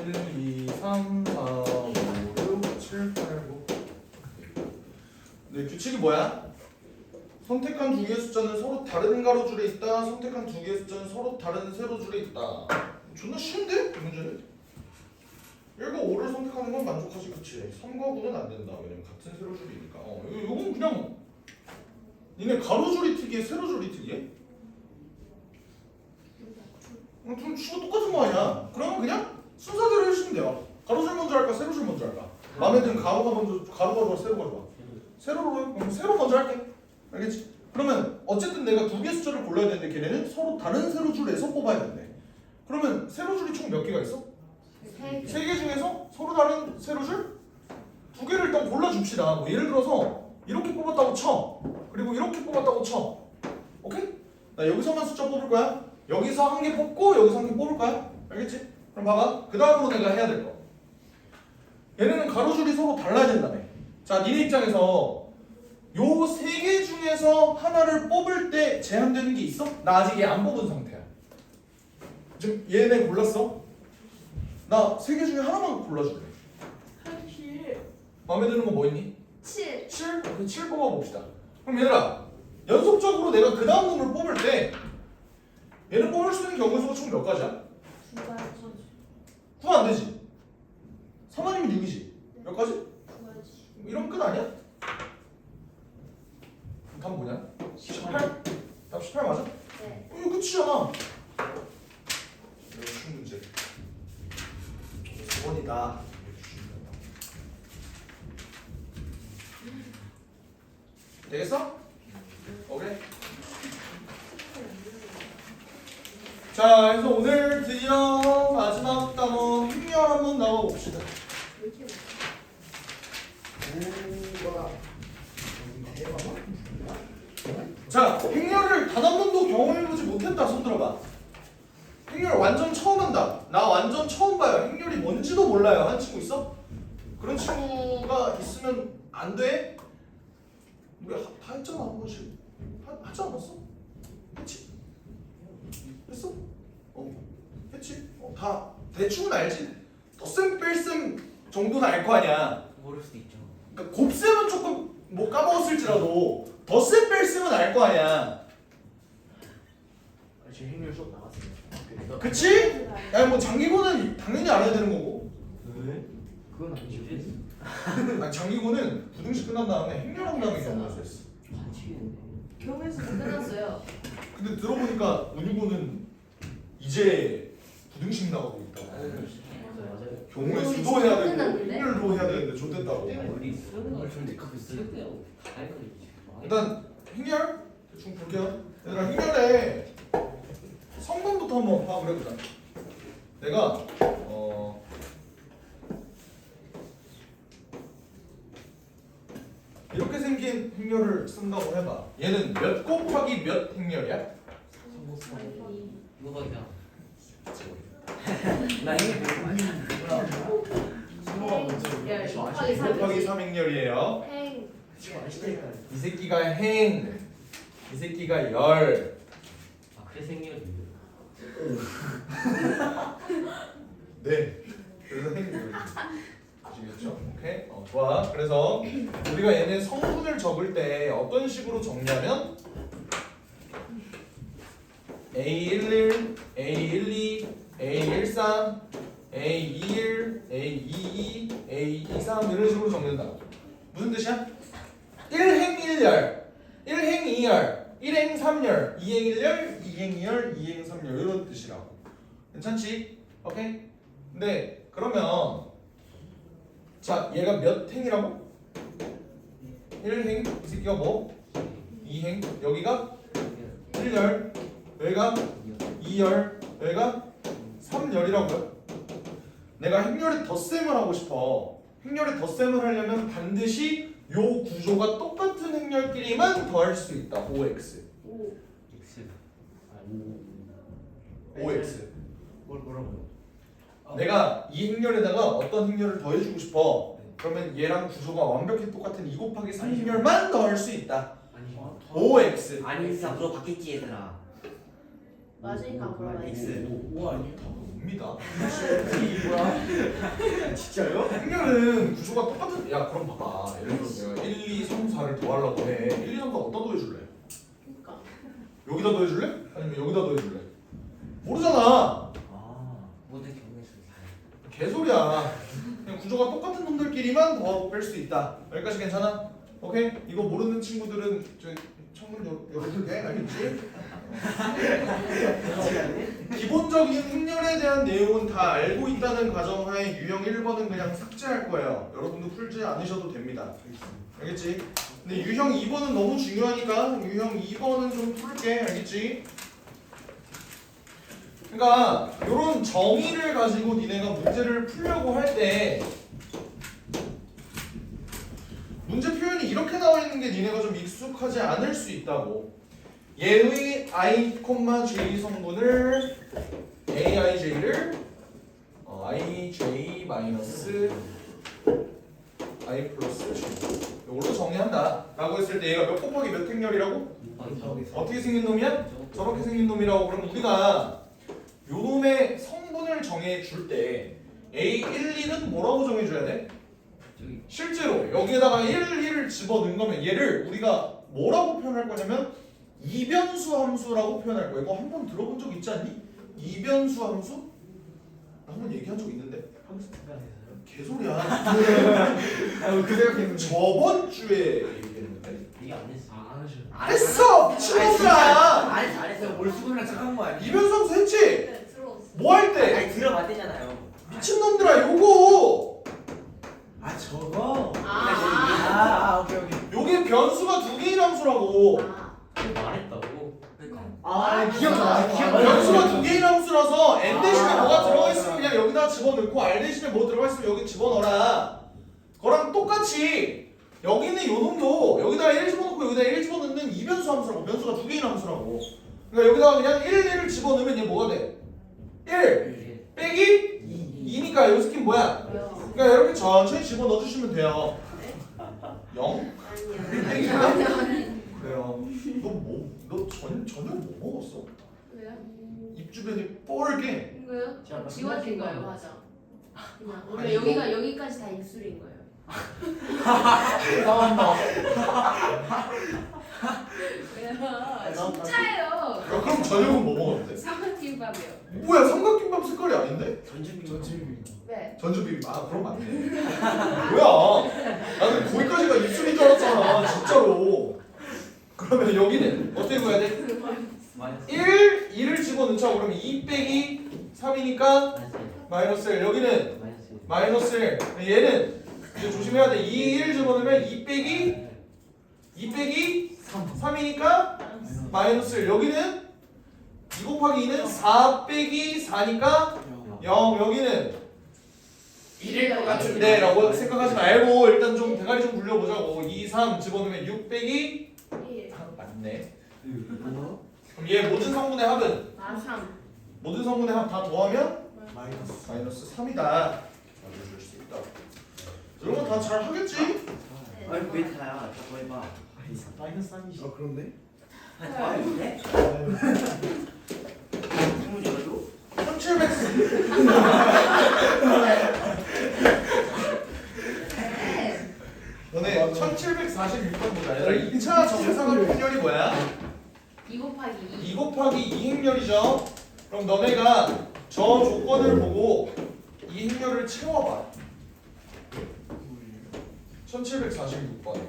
1, 2, 3, 4, 5, 6, 7, 8, 9. 네, 규칙이 뭐야? 선택한 두 개의 숫자는 서로 다른 가로줄에 있다. 선택한 두 개의 숫자는 서로 다른 세로줄에 있다. 존나 쉬운데? 이 문제는? 1과 5를 선택하는 건 만족하지, 그치? 3과 9는 안 된다. 왜냐면 같은 세로줄이니까. 이건 그냥 니네 가로줄이 특이해, 세로줄이 특이해? 좀 주고 똑같은 거 아니야? 그러면 그냥 순서대로 해주시면 돼요. 가로줄 먼저 할까, 세로줄 먼저 할까? 마음에 드는 가로가 먼저, 가로가 좋아, 세로가 좋아? 세로로 해? 그럼 세로 먼저 할게. 알겠지? 그러면 어쨌든 내가 두 개 숫자를 골라야 되는데 걔네는 서로 다른 세로줄에서 뽑아야 된대. 그러면 세로줄이 총 몇 개가 있어? 세 개 중에서 서로 다른 세로줄? 두 개를 일단 골라줍시다. 뭐 예를 들어서 이렇게 뽑았다고 쳐. 그리고 이렇게 뽑았다고 쳐. 오케이? 나 여기서만 숫자 뽑을 거야. 여기서 한 개 뽑고 여기서 한 개 뽑을 거야. 알겠지? 그럼 봐봐. 그 다음으로 내가 해야 될 거. 얘네는 가로줄이 서로 달라야 된다며. 자, 니네 입장에서 요 세 개 중에서 하나를 뽑을 때 제한되는 게 있어? 나 아직 얘 안 뽑은 상태야. 지금 얘네 골랐어? 나 세 개 중에 하나만 골라줄래. 마음에 드는 거 뭐 있니? 7. 7? 그 7 뽑아봅시다. 그럼 얘들아, 연속적으로 내가 그 다음 놈을 뽑을 때 얘는 뽑을 수 있는 경우 수가 총 몇 가지야? 9 안 되지? 3 아니면 6이지? 몇 가지? 이런 끝 아니야? 답 뭐냐? 18? 답 18 맞아? 네. 이거 끝이잖아. 이거 쉬운 문제. 4번이다. 되겠어? 오케이. 자, 그래서 오늘 드디어 마지막 단어 행렬 한번 나와봅시다. 자, 행렬을 단 한 번도 경험해보지 못했다. 손 들어봐. 행렬 완전 처음 한다. 나 완전 처음 봐요. 행렬이 뭔지도 몰라요. 한 친구 있어? 그런 친구가 있으면 안 돼? 우리 다 했잖아. 한 번씩. 하지 않았어? 했지? 했어? 했지? 다 대충은 알지? 덧셈 뺄셈 정도는 알 거 아니야. 모를 수도 있죠. 그러니까 곱셈은 조금 뭐 까먹었을지라도 덧셈 뺄셈은 알 거 아니야. 지금 행렬 수업 나갔어요. 그치? 야, 뭐 장기고는 당연히 알아야 되는 거고. 왜? 그건 아니지. 아니, 장기고는 부등식 끝난 다음에 행렬한 다음에 경우에서 했어. 반칙인데. 경우에서 끝났어요. 근데 들어보니까 운유고는 이제 부등식 나가고 있다고. 맞아요. 경우의 우리 수도 해야 되고 끝났는데? 행렬도 해야 되는데 좋댔다고. 우리 쓰는 걸 선택하고 있어요. 다 헷갈리지. 일단 행렬 대충 볼게요. 얘들아, 행렬에 성분부터 한번 파악을 해보자. 내가 이렇게 생긴 행렬을 쓴다고 해봐. 얘는 몇 곱하기 몇 행렬이야? 이거 봐야. 나 행렬 배운 거 아니야? 열 시험 안 곱하기 2 곱하기 3. 3행렬이에요. 행. 시험 안 시키니까. 이 새끼가 행, 이 새끼가 열. 아 그래서 생일이. 네. 그래서 행렬. 아시겠죠? 오케이. 좋아. 그래서 우리가 얘네 성분을 적을 때 어떤 식으로 적냐면 A11, A12, A13, A21, A22, A23 이런 식으로 적는다. 무슨 뜻이야? 1행 1열, 1행 2열, 1행 3열, 2행 1열, 2행 2열, 2행 3열 이런 뜻이라고. 괜찮지? 오케이? 근데 그러면 자, 얘가 몇 행이라고? 1행, 이 새끼가 뭐? 2행, 여기가 1열, 여기가 2열, 여기가 3열이라고요? 내가 행렬의 덧셈을 하고 싶어. 행렬의 덧셈을 하려면 반드시 요 구조가 똑같은 행렬끼리만 더할 수 있다. 5x. X. 아 5x. 뭐라고요? 내가 이 행렬에다가 어떤 행렬을 더해주고 싶어. 그러면 얘랑 구조가 완벽히 똑같은 2 곱하기 3 행렬만 더할 수 있다. 아니. 5x. 아니 진짜 구조 바뀌지 얘들아. 맞으니까 물어봐. X. 오 아니야? 봅니다. 이게 뭐야? 진짜요? 행렬은 구조가 똑같은. 야 그럼 봐봐. 예를 들어 내가 1, 2, 3, 4를 더하려고 해. 1, 2, 3, 4 어디다 더해줄래? 그러니까. 여기다 더해줄래? 아니면 여기다 더해줄래? 모르잖아. 아 모든 경우에서 개소리야. 그냥 구조가 똑같은 놈들끼리만 더하고 뺄 수 있다. 여기까지 괜찮아? 오케이? 이거 모르는 친구들은 저 창문 열어도 돼? 알겠지? 기본적인 행렬에 대한 내용은 다 알고 있다는 가정하에 유형 1번은 그냥 삭제할 거예요. 여러분도 풀지 않으셔도 됩니다. 알겠지? 근데 유형 2번은 너무 중요하니까 유형 2번은 좀 풀게. 알겠지? 그러니까 이런 정의를 가지고 니네가 문제를 풀려고 할 때 문제 표현이 이렇게 나와 있는 게 니네가 좀 익숙하지 않을 수 있다고. 얘의 i, j 성분을 aij를 ij 마이너스 i 플러스 j 이걸로 정의한다 라고 했을 때 얘가 몇 곱하기 몇 행렬이라고? 어떻게 생긴 놈이야? 저렇게 생긴 놈이라고. 그럼 우리가 요 놈의 성분을 정해 줄 때 A11은 뭐라고 정해 줘야 돼? 저기 실제로 여기에다가 1, 1을 집어넣은 거면 얘를 우리가 뭐라고 표현할 거냐면 이변수 함수라고 표현할 거야. 이거 한 번 들어본 적 있지 않니? 이변수 함수? 나 한 번 얘기한 적 있는데. 개소리야. 그 생각했는데. 저번 주에 얘기했는데. 이게 안 했어. 안 하셔. 안 했어! 미친놈들아! 안 했어. 올 수분이랑 착한 거 아니야? 이변수 함수 했지? 네, 들어왔어. 뭐 할 때? 아니 들어봤대잖아요. 미친놈들아 요거! 아 저거. 아. 오케이. 요게 변수가 두 개인 함수라고. 말했다고. 그러니까. 아 기억나. 변수가 두 개인 함수라서 n 대신에 뭐가 들어가 있으면 그냥 여기다 집어넣고 r 대신에 뭐 들어가 있으면 여기 집어넣어라. 그거랑 똑같이 여기는 요 놈도 여기다가 1 집어넣고 여기다 1 집어넣는 이변수 함수라고. 변수가 두 개인 함수라고. 그러니까 여기다가 그냥 1, 1을 집어넣으면 얘 뭐가 돼? 1 빼기 2니까 여기 스킨 뭐야? 왜요? 그러니까 이렇게 천천히 집어넣어 주시면 돼요. 0? 아니요. 아니요. 그래요. 너 저녁 뭐 먹었어? 왜요? 입 주변이 뻘게. 이거요? 제가 지워진 거예요, 맞아. 그냥 원래 아니, 여기가 여기까지 다 입술인 거예요. 왜요? 진짜예요. 야, 그럼 저녁은 뭐 먹었는데? 삼각김밥이요. 뭐야 삼각김밥 색깔이 아닌데? 전주민. 네. 전주비빔. 아 그럼 맞네. 뭐야? 나는 거기까지가 입술인 줄 알았잖아 진짜로. 그러면 여기는 어떻게 구해야 돼? 마이너스. 1, 2를 집어넣자. 그러면 2 빼기 3이니까 마이너스 1. 여기는 마이너스. 마이너스 1. 얘는 이제 조심해야 돼. 2, 1 집어넣으면 2 빼기 3이니까 마이너스 1. 여기는 2 곱하기 2는 4 빼기 4니까 0. 여기는 1일 것 같은데 라고 생각하지 말고 일단 좀 대가리 좀 굴려보자고. 2, 3 집어넣으면 6 빼기 1. 맞네. 뭐? 그럼 얘 모든 성분의 합은? 아, 3. 모든 성분의 합 다 더하면 마이너스. 마이너스 3이다 알려줄 수 있다. 이런 거 다 잘 하겠지? 아니 왜 다야? 다 더해봐. 마이너스 3이지. 아 그런데? 네? 스무저도? 1700 너네 1746번 보자. 얘들아 2차 정사각 행렬이 뭐야? 2 곱하기 2. 2 곱하기 2 행렬이죠. 그럼 너네가 저 조건을 보고 이 행렬을 채워봐. 1746번.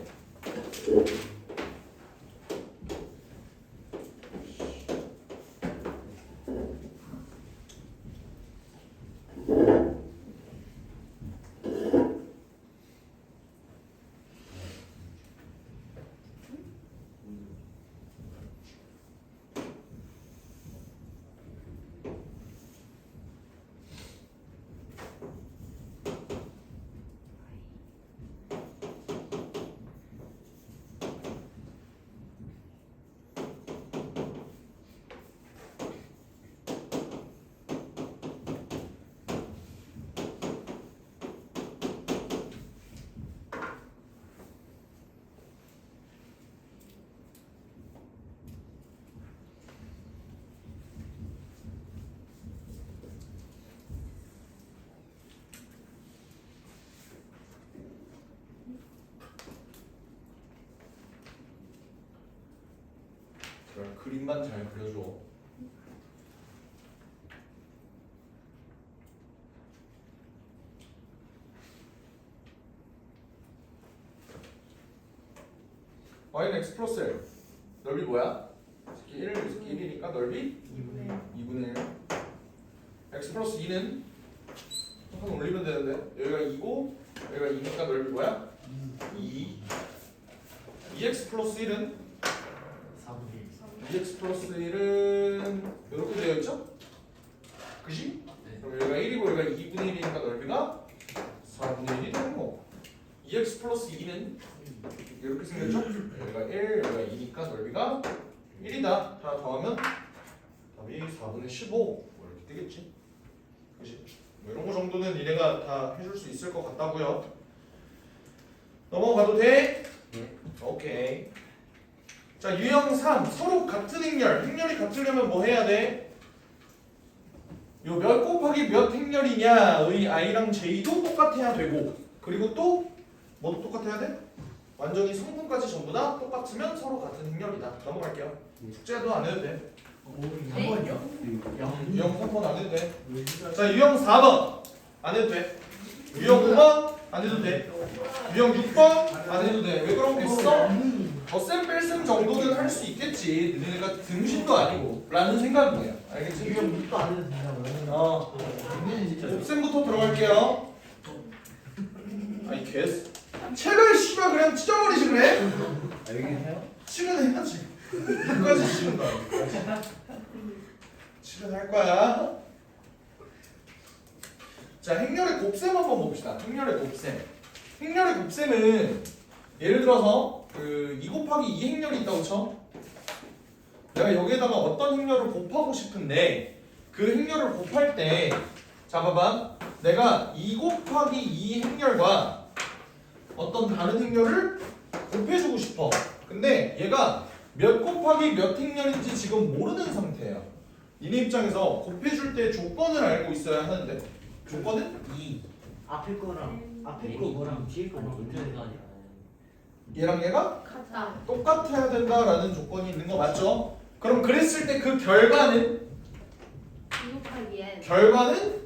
그림만 잘 그려줘. y는 x 플러스 l. 넓이 뭐야? 1, 1이니까 넓이 2분의 1. x 플러스 2는 한 올리면 되는데 여기가 2고 여기가 2니까 넓이 뭐야? 2. 2x 플러스 1은 2x 플러스 1은 이렇게 되어 있죠? 그지? 그럼 여기가 1이고 여기가 2분의 1이니까 넓이가 4분의 1이 되는 거고 2x 플러스 2는 이렇게 생겼죠? 여기가 1, 여기가 2니까 넓이가 1이다. 하나 더하면 답이 4분의 15 뭐 이렇게 되겠지? 그지? 뭐 이런 거 정도는 니네가 다 해줄 수 있을 것 같다고요. 넘어가도 돼? 네. 오케이. 자, 유형 3 서로 같은 행렬이 같으려면 뭐 해야 돼? 요 몇 곱하기 몇 행렬이냐의 i랑 j도 똑같아야 되고 그리고 또 뭐도 똑같아야 돼? 완전히 성분까지 전부 다 똑같으면 서로 같은 행렬이다. 넘어갈게요. 숙제도 안 해도 돼. 네? 유형 3번 안 해도 돼. 자, 유형 4번 안 해도 돼. 유형 5번 안 해도 돼. 유형 6번 안 해도 돼. 왜 그러겠어? 덧셈 뺄셈 정도는 할 수 있겠지. 너네가 등신도 아니고 라는 생각이에요. 알겠지? 유형 6도 안 해도 된다고요? 곱셈부터 들어갈게요. 아니 개 책을 씨발 그냥 찢어버리지 그래? 알겠어요? 치면 해야지. 끝까지 치는 거야. 치면 할 거야. 자, 행렬의 곱셈 한번 봅시다. 행렬의 곱셈. 행렬의 곱셈은 예를 들어서 그 2 곱하기 2 행렬이 있다고 쳐. 내가 여기에다가 어떤 행렬을 곱하고 싶은데 그 행렬을 곱할 때 자 봐봐. 내가 2 곱하기 2 행렬과 어떤 다른 행렬을 곱해주고 싶어. 근데 얘가 몇 곱하기 몇 행렬인지 지금 모르는 상태예요. 니네 입장에서 곱해줄 때 조건을 알고 있어야 하는데 조건은 2 앞에 거랑 앞에 거 뭐랑 뒤에 거 뭐랑 문제가 아니라 얘랑 얘가 같다. 똑같아야 된다라는 조건이 있는 거 맞죠? 그럼 그랬을 때 그 결과는 2 곱하기 n. 결과는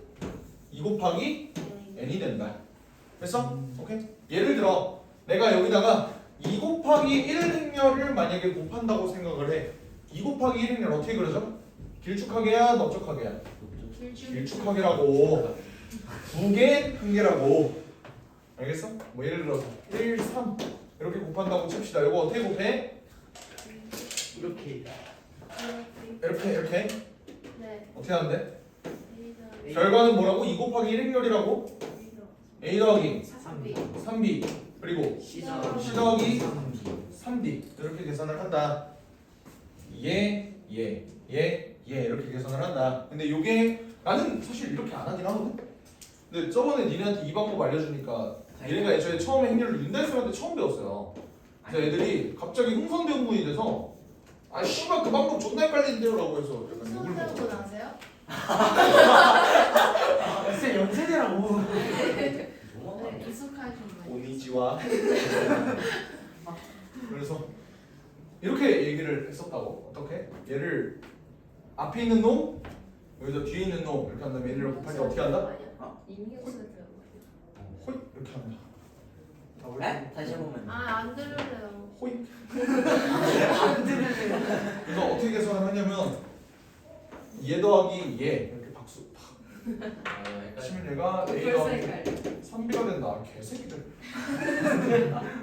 2 곱하기 n이 된다. 됐어? 오케이? 예를 들어 내가 여기다가 2 곱하기 1 행렬을 만약에 곱한다고 생각을 해. 2 곱하기 1 행렬 어떻게 그려져? 길쭉하게야 넓적하게야? 길쭉하게라고. 2개, 1개라고. 알겠어? 뭐 예를 들어서 1, 3 이렇게 곱한다고 칩시다. 이거 어떻게 곱해? 이렇게 이렇게 네. 어떻게 하는데? A 결과는 뭐라고? 2 곱하기 1 행렬이라고? A 더하기 3B 3B 그리고 C 더하기 3D 이렇게 계산을 한다. 이렇게 계산을 한다. 근데 요게 나는 사실 이렇게 안 하긴 하거든. 근데 저번에 니네한테 이 방법 알려주니까 얘네가 애초에 처음에 행렬을 윤달쌤한테 처음 배웠어요. 그래서 애들이 갑자기 흥선대원군이 돼서 아 씨발 그 방법 존나 헷갈린대요라고 해서 약간 욕을 수업 먹었어. 때문에 아세요? 쌤 연세대라고 네, 익숙하신 분. 오니지와 그래서 이렇게 얘기를 했었다고. 어떻게? 얘를 앞에 있는 놈 여기서 뒤에 있는 놈 이렇게 한 다음에 얘를 곱할 때 어떻게 한다? 임기였어요. 호이 이렇게 한다. 에? 다시 해보면 아안 들으래요. 호이 그래서 어떻게 계산을 하냐면 얘 더하기 얘 이렇게 박수 팍 치면 얘가 A 벌써 더하기 헷갈려. 3B가 된다. 개새끼들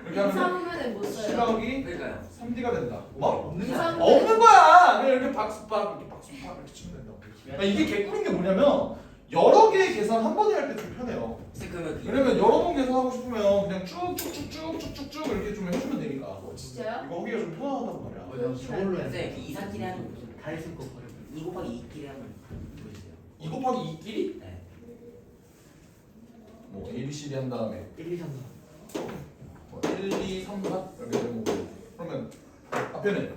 이렇게 하면 이상하면 못 C 써요. 더하기 그러니까요. 3D가 된다. 뭐? 이상하면 없는 거야. 그냥 이렇게 박수팍 이렇게 박수팍 이렇게 치면 된다. 그러니까 이게 개꿀인 게 뭐냐면 여러 개의 계산 한 번에 할 때 좀 편해요. 쌤 그러면 왜냐면 여러 번 계산하고 싶으면 그냥 쭉쭉쭉쭉쭉쭉 이렇게 좀 해주면 되니까. 진짜요? 이거 하기가 좀 편하단 말이야. 저걸로 해 쌤 2, 3끼리 하면 다 했을 거 버려 2 곱하기 2끼리 하면 보여주세요 2 곱하기 2끼리? 네 뭐 A, B, C, D 한 다음에 1, 2, 3, 4 뭐 1, 2, 3, 4 이렇게 되는 거고. 그러면 앞에는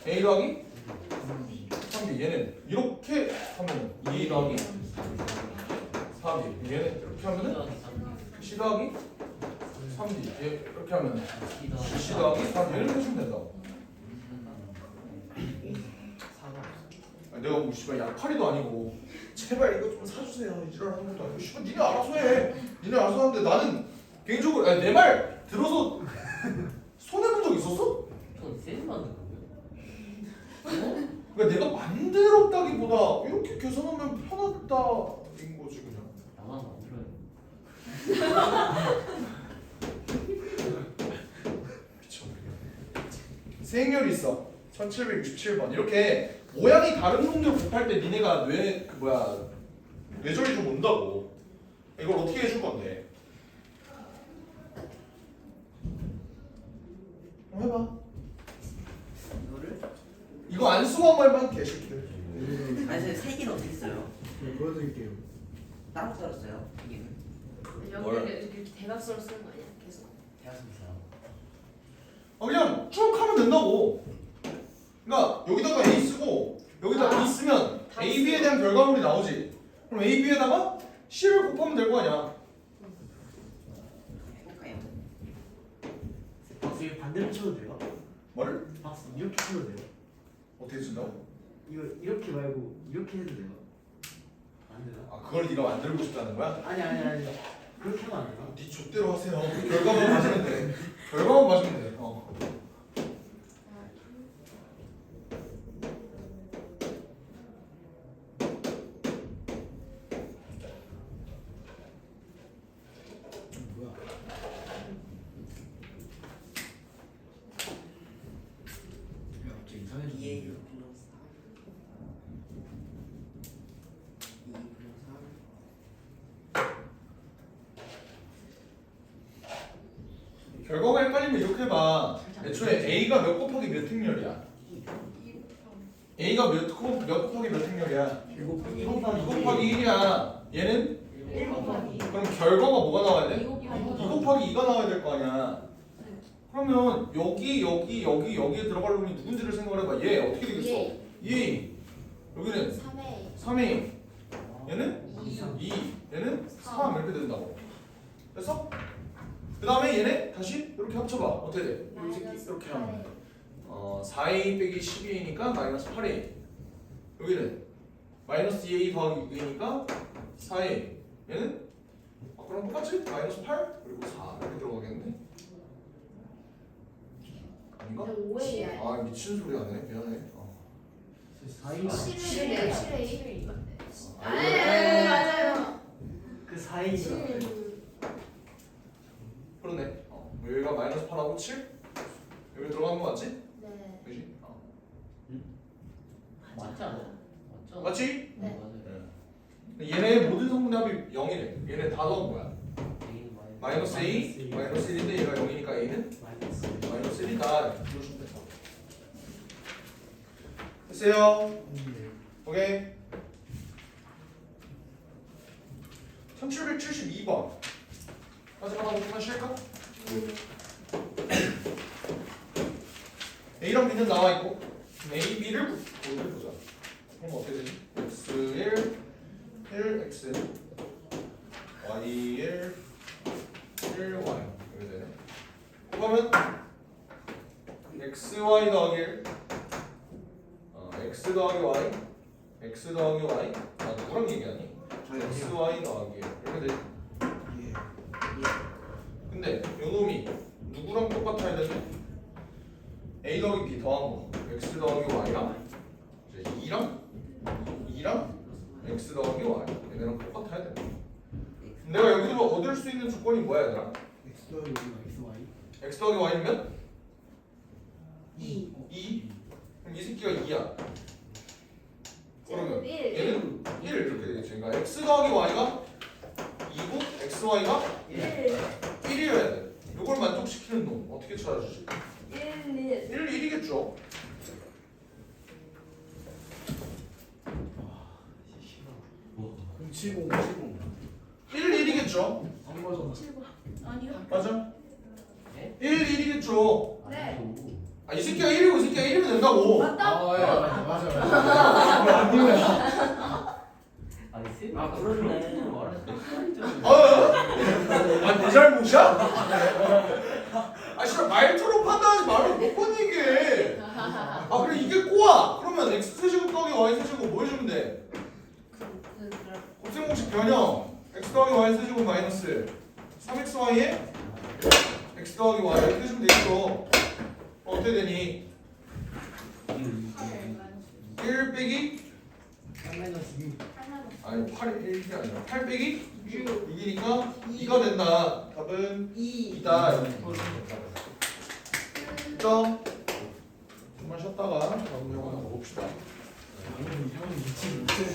A 더하기 3B 얘는 이렇게 하면 2A 더하기 4B 얘는 이렇게 하면은 C 더하기 3D 얘 이렇게 하면 C 더하기 4D 얘를 해주면 된다고. 내가 뭐 씨발 약팔이도 아니고 제발 이거 좀 사주세요 이지랄하는 것도 아니고 씨발 니네 알아서 해. 니네 알아서 하는데 나는 개인적으로 내 말 들어서 손해본 적 있었어? 전 쌤 만든 건데요? 그러니까 내가 만들었다기보다 이렇게 계산하면 편하다인 거지 그냥. 나만 만들어요. 미쳐버리겠네. 생열이 있어. 1767번 이렇게 모양이 다른 놈들 곱할 때 니네가 뇌절이 좀 온다고. 이걸 어떻게 해줄 건데? 해봐. 이거를 이거 안 쓰고 한 말만 개새끼들. 아니 선생님 세 개는 어떻게 써요? 네, 보여드릴게요. 따로 썰었어요? 세 개는? 여기를 이렇게 대각선으로 쓰는 거 아니야? 계속. 대학생 써요. 그냥 쭉 하면 된다고. 그러니까 여기다가 A 쓰고 여기다 B 쓰면 다 A, B에 쓰고. 대한 결과물이 나오지. 그럼 A, B에다가 C를 곱하면 될 거 아니야. 해볼까요? 박수 이거 반대로 쳐도 돼요? 뭐를? 박수 이렇게 쳐도 돼요? 어떻게 쓴다고? 이거 이렇게 말고 이렇게 해도 돼요? 안 되나? 아 그걸 네가 만들고 싶다는 거야? 아니 그렇게 하면 안 되나? 네 족대로 하세요. 결과만 맞으면 돼. 결과만 맞으면 돼. 뭐야? 야 갑자기 이상해졌네. 2A 플러스 4 2 플러스 3 결과가 헷갈리면 이렇게 해봐. 애초에 A가 몇 곱하기 몇 행렬이야? A가 몇 곱하기 몇 행렬이야? 2 곱하기 2 곱하기 1이야. 얘는? 1 곱하기 그럼 결과가 뭐가 나와야 돼? 2 곱하기 2 곱하기 2가 나와야 될 거 아니야. 그러면 여기에 들어갈 놈이 누군지를 생각을 해봐. 얘 어떻게 되겠어? 2A. 여기는 3A 3A. 얘는 2 2. 얘는 3 이렇게 된다고. 됐어? 그 다음에 얘네 다시 이렇게 합쳐봐. 어떻게 돼? 이렇게 하면 4A 빼기 12A니까 마이너스 8A. 여기는 마이너스 2A 더하기 6A니까 4A. 얘는 그럼 똑같이 마이너스 8 그리고 4 이렇게 들어가겠는데? 아닌가? 5A야 아 미친 소리 하네. 미안해. 4인 7A 7A 아, 네 맞아요 그 4인이잖아. 그러네. 여기가 마이너스 8하고 7? 여기 들어가는 거 맞지? 네 그지? 맞지 않아? 맞죠? 맞지? 네. 맞아요. 얘네 모든 성분의 합이 0이래. 얘네 다 더한 거야. A는 마이너스 A, 마이너스 1인데 얘가 0이니까 A는 마이너스. 마이너스 1이다. 이렇게 풀어주면 돼. 됐어요? 오케이. 1772번. 마지막 하고 그만 쉴까? A랑 B는 나와 있고 A, B를 보자. 그럼 어떻게 되지? X1, 1, X, Y1, 1Y 이렇게 되네. 그러면 XY 더하기 1, X 더하기 Y, X 더하기 Y. 아 누구랑 얘기하니? XY 더하기 1 이렇게 되지. 근데 요놈이 누구랑 똑같아야 되지? A 더하기 B 더한 거 X 더하기 Y랑 이제 2랑 X 더하기 Y 얘네랑 똑같아야 돼. 내가 여기서 얻을 수 있는 조건이 뭐야 얘들아? X 더하기 XY. X 더하기 Y는 몇? 2 2? 그럼 이 새끼가 2야. 그러면 1 얘는 1 이렇게 되겠지. 그러니까 X 더하기 Y가 2고 XY가 1이어야 돼. 이걸 만족시키는 놈 어떻게 찾아주지? 1 1, 1이겠죠. 뭐? 070. 1, 1이겠죠. 안 맞아. 7번 아니요 맞아? 네? 1, 1이겠죠. 네 아, 이 새끼가 1이고 이 새끼가 1이면 된다고. 맞다고 맞아. 아니 쌤. 아, 그렇네. 내 잘못이야? 아, 씨발 말투로 판단하지 말고 못 본 얘기해. 아, 그래 이게 꼬아. 그러면 x 세제곱 더하기 y 세제곱 뭐 해주면 돼? 그 곱셈 공식 변형 x 더하기 y 세제곱 마이너스 3xy에 x 더하기 y 이렇게 해주면 되겠어. 어떻게 되니? 1 빼기 3-6 아니 8 1이 아니라 8 빼기 6이니까 2가 된다. 답은 2다. 됐죠? 좀만 쉬었다가 다음 영화 한번 봅시다. 형은 미치지 못해.